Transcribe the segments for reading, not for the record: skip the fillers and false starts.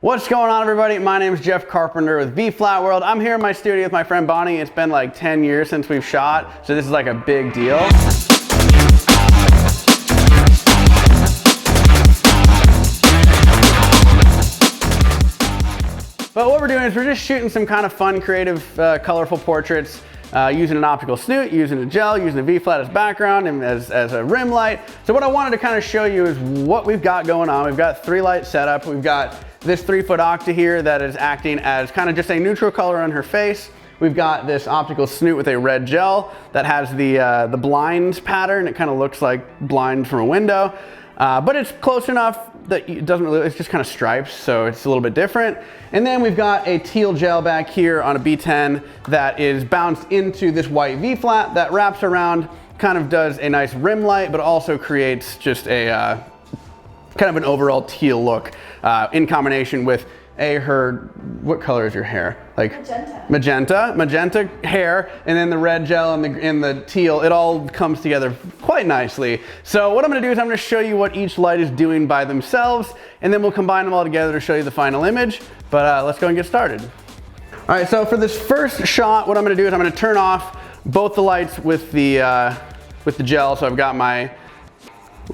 What's going on, everybody? My name is Jeff Carpenter with V-Flat World. I'm here in my studio with my friend Bonnie. It's been like 10 years since we've shot, so this is like a big deal. But what we're doing is we're just shooting some kind of fun, creative, colorful portraits using an optical snoot, using a gel, using a V-flat as background and as a rim light. So what I wanted to kind of show you is what we've got going on. We've got 3 light setup. We've got this 3-foot octa here that is acting as kind of just a neutral color on her face. We've got this optical snoot with a red gel that has the blind pattern. It kind of looks like blind from a window, but it's close enough that it doesn't really, it's just kind of stripes, so it's a little bit different. And then we've got a teal gel back here on a B10 that is bounced into this white V-flat that wraps around, kind of does a nice rim light, but also creates just a kind of an overall teal look in combination with what color is your hair? Like magenta hair, and then the red gel and the teal. It all comes together quite nicely. So what I'm gonna do is I'm gonna show you what each light is doing by themselves, and then we'll combine them all together to show you the final image. But let's go and get started. All right, so for this first shot, what I'm gonna do is I'm gonna turn off both the lights with the gel. So I've got my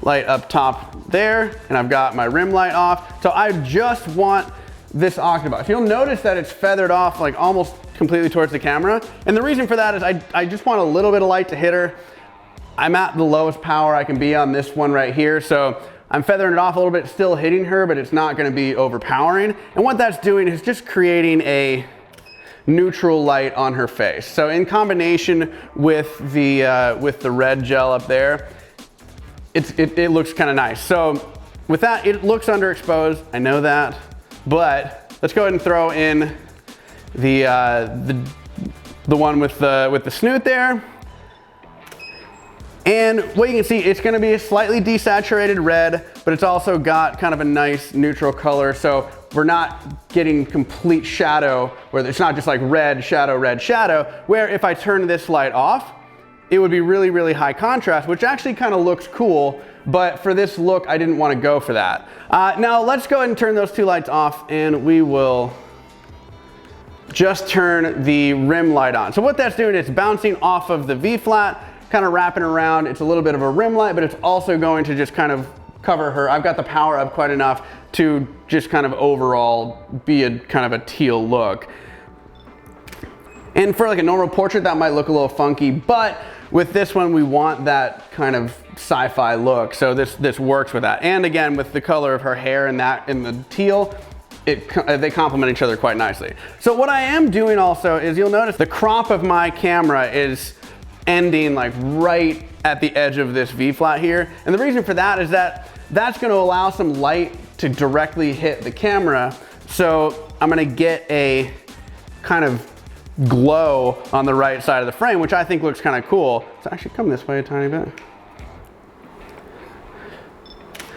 light up top there, and I've got my rim light off. So I just want this octabox. You'll notice that it's feathered off like almost completely towards the camera. And the reason for that is I just want a little bit of light to hit her. I'm at the lowest power I can be on this one right here. So I'm feathering it off a little bit, still hitting her, but it's not gonna be overpowering. And what that's doing is just creating a neutral light on her face. So in combination with the red gel up there, it looks kind of nice. So with that, it looks underexposed, I know that. But let's go ahead and throw in the one with the snoot there. And what you can see, it's gonna be a slightly desaturated red, but it's also got kind of a nice neutral color. So we're not getting complete shadow, where it's not just like red shadow, where if I turn this light off, it would be really, really high contrast, which actually kind of looks cool. But for this look, I didn't want to go for that. Now let's go ahead and turn those 2 lights off, and we will just turn the rim light on. So what that's doing is bouncing off of the V-flat, kind of wrapping around. It's a little bit of a rim light, but it's also going to just kind of cover her. I've got the power up quite enough to just kind of overall be a kind of a teal look. And for like a normal portrait, that might look a little funky, but with this one, we want that kind of sci-fi look. So this works with that. And again, with the color of her hair and the teal, they complement each other quite nicely. So what I am doing also is you'll notice the crop of my camera is ending like right at the edge of this V-flat here. And the reason for that is that that's gonna allow some light to directly hit the camera. So I'm gonna get a kind of glow on the right side of the frame, which I think looks kind of cool. So actually come this way a tiny bit.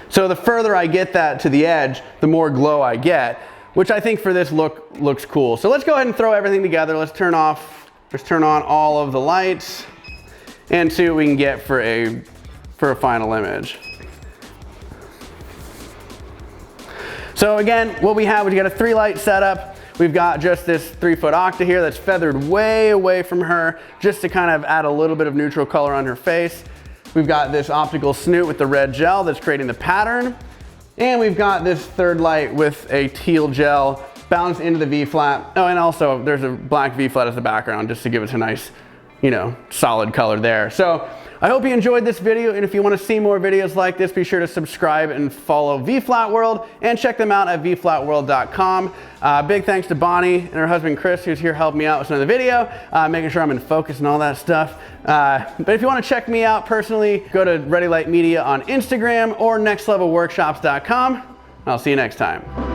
So the further I get that to the edge, the more glow I get, which I think for this look looks cool. So let's go ahead and throw everything together. Let's turn on all of the lights and see what we can get for a final image. So again, what we have is we got a 3 light setup. We've got just this 3-foot octa here that's feathered way away from her, just to kind of add a little bit of neutral color on her face. We've got this optical snoot with the red gel that's creating the pattern. And we've got this 3rd light with a teal gel bounced into the V-flat. Oh, and also there's a black V-flat as the background, just to give it a nice, solid color there. So I hope you enjoyed this video, and if you want to see more videos like this, be sure to subscribe and follow V-Flat World, and check them out at vflatworld.com. Big thanks to Bonnie and her husband Chris, who's here helping me out with another video, making sure I'm in focus and all that stuff. But if you want to check me out personally, go to Ready Light Media on Instagram or nextlevelworkshops.com. I'll see you next time.